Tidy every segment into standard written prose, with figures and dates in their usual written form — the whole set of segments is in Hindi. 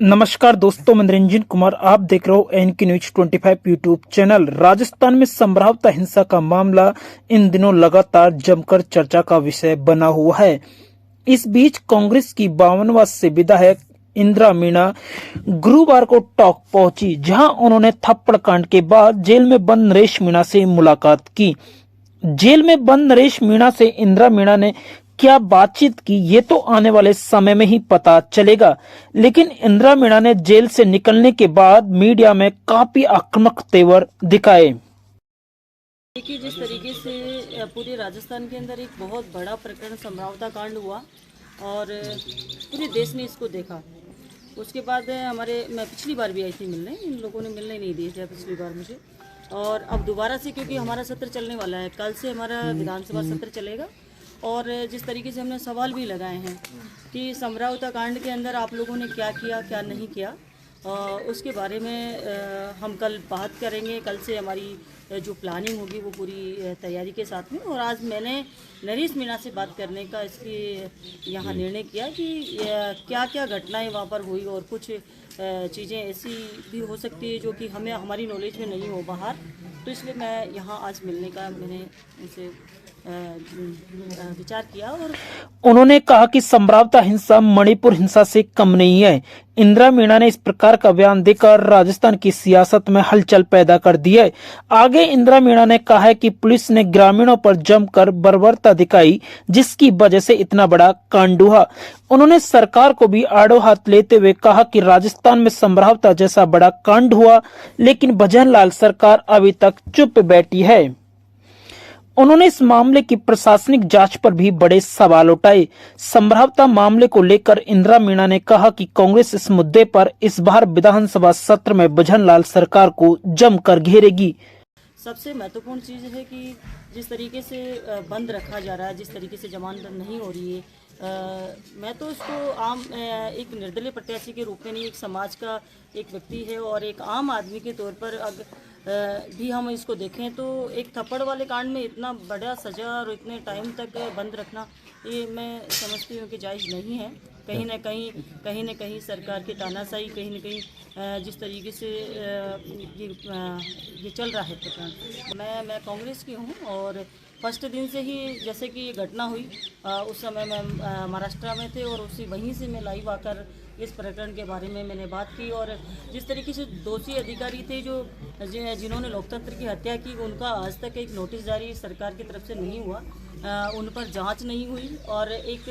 नमस्कार दोस्तों, मैं निरंजन कुमार। आप देख रहे हो NK news 25 YouTube channel. Rajasthan में संभ्रांता हिंसा का मामला इन दिनों लगातार जमकर चर्चा का विषय बना हुआ है। इस बीच कांग्रेस की 52वां से विधायक इंदिरा मीणा गुरुवार को टोंक पहुंची, जहां उन्होंने थप्पड़ कांड के बाद जेल में बंद नरेश मीणा से मुलाकात की। जेल में बंद नरेश मीणा से इंदिरा मीणा ने क्या बातचीत की, ये तो आने वाले समय में ही पता चलेगा। लेकिन इंदिरा मीणा ने जेल से निकलने के बाद मीडिया में काफी आक्रामक तेवर दिखाए। देखिए, जिस तरीके से पूरे राजस्थान के अंदर एक बहुत बड़ा प्रकरण संभ्रांता कांड हुआ और पूरे देश ने इसको देखा। उसके बाद मैं पिछली बार भी आई थी मिलने, इन लोगों ने मिलने नहीं दिए थे पिछली बार मुझे। और अब दोबारा से, क्योंकि हमारा सत्र चलने वाला है, कल से हमारा विधानसभा सत्र चलेगा। और जिस तरीके से हमने सवाल भी लगाए हैं कि संभ्रांता कांड के अंदर आप लोगों ने क्या किया, क्या नहीं किया, उसके बारे में हम कल बात करेंगे। कल से हमारी जो प्लानिंग होगी वो पूरी तैयारी के साथ में। और आज मैंने नरेश मीणा से बात करने का इसलिए यहाँ निर्णय किया कि क्या क्या घटनाएं वहाँ पर हुई और कुछ चीज़ें ऐसी भी हो सकती है जो कि हमें हमारी नॉलेज में नहीं हो बाहर। तो इसलिए मैं यहाँ आज मिलने का मैंने उनसे विचार किया। और उन्होंने कहा कि संभ्रांता हिंसा मणिपुर हिंसा से कम नहीं है। इंदिरा मीणा ने इस प्रकार का बयान देकर राजस्थान की सियासत में हलचल पैदा कर दी है। आगे इंदिरा मीणा ने कहा है कि पुलिस ने ग्रामीणों पर जमकर बर्बरता दिखाई, जिसकी वजह से इतना बड़ा कांड हुआ। उन्होंने सरकार को भी आड़ो हाथ लेते हुए कहा कि राजस्थान में संभ्रांता जैसा बड़ा कांड हुआ, लेकिन भजनलाल सरकार अभी तक चुप बैठी है। उन्होंने इस मामले की प्रशासनिक जांच पर भी बड़े सवाल उठाए। संभ्रांता मामले को लेकर इंदिरा मीणा ने कहा कि कांग्रेस इस मुद्दे पर इस बार विधानसभा सत्र में भजनलाल सरकार को जमकर घेरेगी। सबसे महत्वपूर्ण चीज़ है कि जिस तरीके से बंद रखा जा रहा है, जिस तरीके से जमानत नहीं हो रही है, मैं तो इसको आम एक निर्दलीय प्रत्याशी के रूप में नहीं, एक समाज का एक व्यक्ति है और एक आम आदमी के तौर पर भी हम इसको देखें तो एक थप्पड़ वाले कांड में इतना बड़ा सज़ा और इतने टाइम तक बंद रखना, ये मैं समझती हूँ कि जायज़ नहीं है। कहीं न कहीं सरकार की तानाशाही, कहीं न कहीं जिस तरीके से ये चल रहा है प्रकरण। मैं कांग्रेस की हूँ और फर्स्ट दिन से ही जैसे कि ये घटना हुई, उस समय मैं महाराष्ट्र में थे और वहीं से मैं लाइव आकर इस प्रकरण के बारे में मैंने बात की। और जिस तरीके से दोषी अधिकारी थे जिन्होंने लोकतंत्र की हत्या की, उनका आज तक एक नोटिस जारी सरकार की तरफ से नहीं हुआ, उन पर जांच नहीं हुई। और एक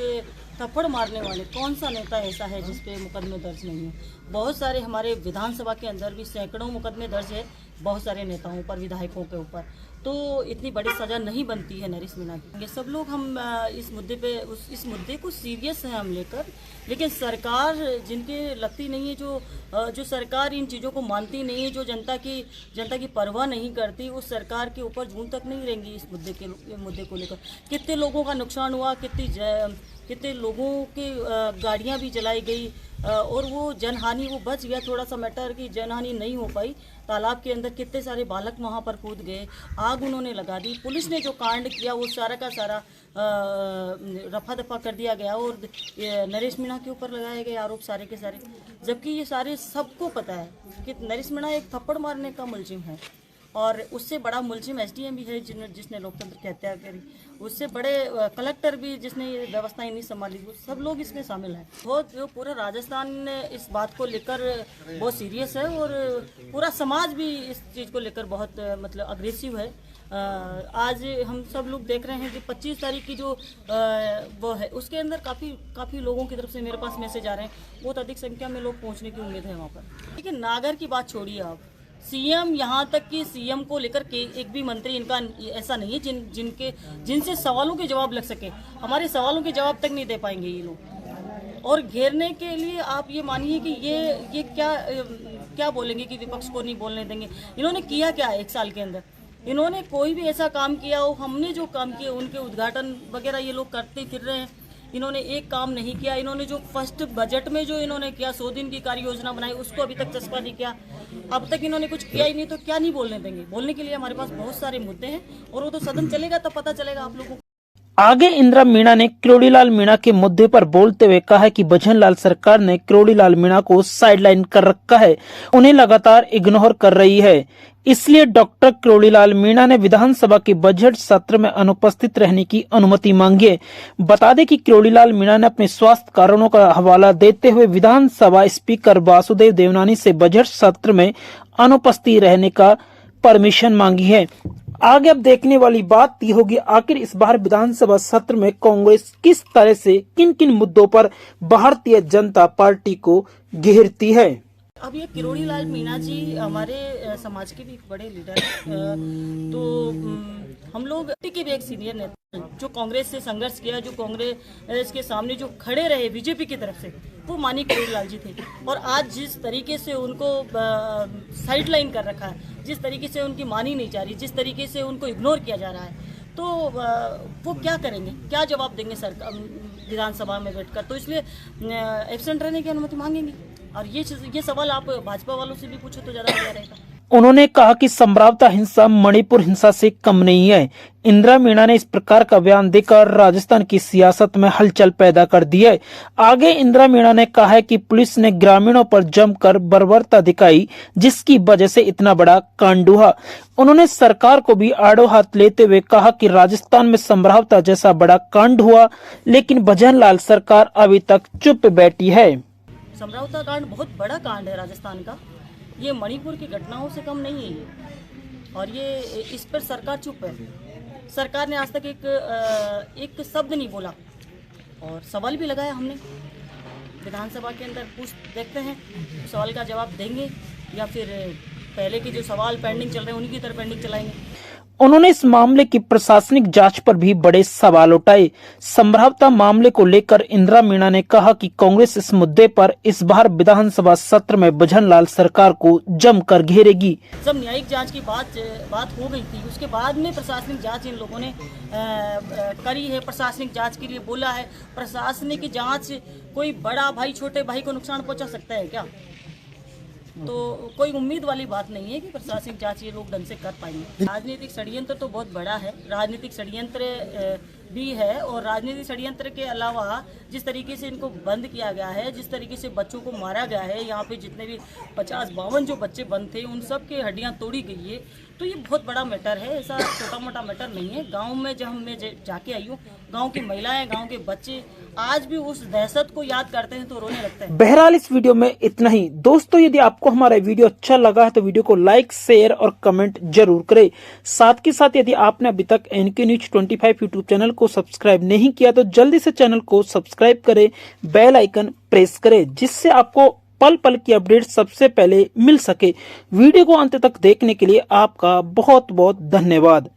थप्पड़ मारने वाले कौन सा नेता ऐसा है जिस पे मुकदमे दर्ज नहीं है? बहुत सारे हमारे विधानसभा के अंदर भी सैकड़ों मुकदमे दर्ज है बहुत सारे नेताओं पर, विधायकों के ऊपर। तो इतनी बड़ी सज़ा नहीं बनती है नरेश मीणा की। ये सब लोग हम इस मुद्दे पे इस मुद्दे को सीरियस है हम लेकर, लेकिन सरकार जिनके लगती नहीं है, जो सरकार इन चीज़ों को मानती नहीं है, जो जनता की परवाह नहीं करती, उस सरकार के ऊपर जून तक नहीं रहेंगी इस मुद्दे को लेकर। कितने लोगों का नुकसान हुआ, कितने लोगों की गाड़ियाँ भी जलाई गई और वो जनहानि, वो बच गया। थोड़ा सा मैटर की जनहानि नहीं हो पाई। तालाब के अंदर कितने सारे बालक वहाँ पर कूद गए, आग उन्होंने लगा दी। पुलिस ने जो कांड किया वो सारा का सारा रफा दफा कर दिया गया और नरेश मीणा के ऊपर लगाए गए आरोप सारे के सारे, जबकि ये सारे सबको पता है कि नरेश मीणा एक थप्पड़ मारने का मुलजिम है और उससे बड़ा मुलजिम एसडीएम भी है जिसने लोकतंत्र की हत्या करी, उससे बड़े कलेक्टर भी जिसने ये व्यवस्थाएं नहीं संभाली, वो सब लोग इसमें शामिल हैं। जो पूरा राजस्थान इस बात को लेकर बहुत सीरियस है और पूरा समाज भी इस चीज़ को लेकर बहुत मतलब अग्रेसिव है। आज हम सब लोग देख रहे हैं कि 25 तारीख की जो वो है, उसके अंदर काफ़ी लोगों की तरफ से मेरे पास मैसेज आ रहे हैं, बहुत अधिक संख्या में लोग पहुँचने की उम्मीद है वहाँ पर। लेकिन नागर की बात छोड़िए आप, सीएम, यहाँ तक कि सीएम को लेकर के एक भी मंत्री इनका ऐसा नहीं है जिनसे सवालों के जवाब लग सके। हमारे सवालों के जवाब तक नहीं दे पाएंगे ये लोग। और घेरने के लिए आप ये मानिए कि ये क्या बोलेंगे कि विपक्ष को नहीं बोलने देंगे। इन्होंने किया क्या 1 साल के अंदर? इन्होंने कोई भी ऐसा काम किया हो, हमने जो काम किए उनके उद्घाटन वगैरह ये लोग करते फिर रहे हैं। इन्होंने एक काम नहीं किया। इन्होंने जो फर्स्ट बजट में जो इन्होंने किया, 100 दिन की कार्य योजना बनाई, उसको अभी तक चस्पा नहीं किया। अब तक इन्होंने कुछ किया ही नहीं, तो क्या नहीं बोलने देंगे? बोलने के लिए हमारे पास बहुत सारे मुद्दे हैं और वो तो सदन चलेगा तब पता चलेगा आप लोगों को। आगे इंदिरा मीणा ने किरोड़ीलाल मीणा के मुद्दे पर बोलते हुए कहा है कि भजनलाल सरकार ने किरोड़ीलाल मीणा को साइडलाइन कर रखा है, उन्हें लगातार इग्नोर कर रही है। इसलिए डॉक्टर किरोड़ीलाल मीणा ने विधानसभा के बजट सत्र में अनुपस्थित रहने की अनुमति मांगी है। बता दें कि किरोड़ीलाल मीणा ने अपने स्वास्थ्य कारणों का हवाला देते हुए विधानसभा स्पीकर वासुदेव देवनानी से बजट सत्र में अनुपस्थित रहने का परमिशन मांगी है। आगे अब देखने वाली बात ये होगी आखिर इस बार विधानसभा सत्र में कांग्रेस किस तरह से किन किन मुद्दों पर भारतीय जनता पार्टी को घेरती है। अब ये किरोड़ीलाल मीणा जी हमारे समाज के भी एक बड़े लीडर हैं। तो हम लोग के भी एक सीनियर नेता जो कांग्रेस से संघर्ष किया, जो कांग्रेस के सामने जो खड़े रहे बीजेपी की तरफ से, वो माननीय किरोड़ीलाल जी थे। और आज जिस तरीके से उनको साइडलाइन कर रखा है, जिस तरीके से उनकी मानी नहीं जा रही, जिस तरीके से उनको इग्नोर किया जा रहा है, तो वो क्या करेंगे, क्या जवाब देंगे सरकार विधानसभा में बैठकर। तो इसलिए एब्सेंट रहने की अनुमति मांगेंगे। और ये सवाल आप भाजपा वालों से भी पूछो तो ज्यादा बढ़िया रहेगा। उन्होंने कहा कि संभवतः हिंसा मणिपुर हिंसा से कम नहीं है। इंदिरा मीणा ने इस प्रकार का बयान देकर राजस्थान की सियासत में हलचल पैदा कर दी है। आगे इंदिरा मीणा ने कहा है कि पुलिस ने ग्रामीणों पर जमकर बर्बरता दिखाई, जिसकी वजह से इतना बड़ा कांड हुआ। उन्होंने सरकार को भी आड़ो हाथ लेते हुए कहा कि राजस्थान में संभवतः जैसा बड़ा कांड हुआ, लेकिन भजनलाल सरकार अभी तक चुप बैठी है। समरावता कांड बहुत बड़ा कांड है राजस्थान का, ये मणिपुर की घटनाओं से कम नहीं है ये। और ये इस पर सरकार चुप है। सरकार ने आज तक एक शब्द नहीं बोला। और सवाल भी लगाया हमने विधानसभा के अंदर, देखते हैं सवाल का जवाब देंगे या फिर पहले के जो सवाल पेंडिंग चल रहे हैं उन्हीं की तरफ पेंडिंग चलाएंगे। उन्होंने इस मामले की प्रशासनिक जांच पर भी बड़े सवाल उठाए। संभवतः मामले को लेकर इंदिरा मीणा ने कहा कि कांग्रेस इस मुद्दे पर इस बार विधानसभा सत्र में भजनलाल सरकार को जमकर घेरेगी। जब न्यायिक जांच की बात हो गई थी, उसके बाद में प्रशासनिक जांच इन लोगों ने करी है। प्रशासनिक जांच के लिए बोला है। प्रशासनिक जांच कोई बड़ा भाई छोटे भाई को नुकसान पहुंचा सकता है क्या? तो कोई उम्मीद वाली बात नहीं है कि प्रशासनिक जांच ये लोग ढंग से कर पाएंगे। राजनीतिक षड्यंत्र तो बहुत बड़ा है, राजनीतिक षड्यंत्र भी है। और राजनीतिक षड्यंत्र के अलावा जिस तरीके से इनको बंद किया गया है, जिस तरीके से बच्चों को मारा गया है, यहाँ पे जितने भी 50-52 जो बच्चे बंद थे उन सब के हड्डियाँ तोड़ी गई है, तो ये बहुत बड़ा मैटर है। ऐसा छोटा मोटा मैटर नहीं है। गाँव में जब मैं जाके आई हूँ, गाँव की महिलाएं, गाँव के बच्चे आज भी उस दहशत को याद करते हैं तो रोने लगते हैं। बहरहाल इस वीडियो में इतना ही। दोस्तों, यदि आपको हमारा वीडियो अच्छा लगा है तो वीडियो को लाइक, शेयर और कमेंट जरूर करें। साथ के साथ यदि आपने अभी तक NK News 25 यूट्यूब चैनल को सब्सक्राइब नहीं किया तो जल्दी से चैनल को सब्सक्राइब करें, बेल आइकन प्रेस करें, जिससे आपको पल पल की अपडेट सबसे पहले मिल सके। वीडियो को अंत तक देखने के लिए आपका बहुत बहुत धन्यवाद।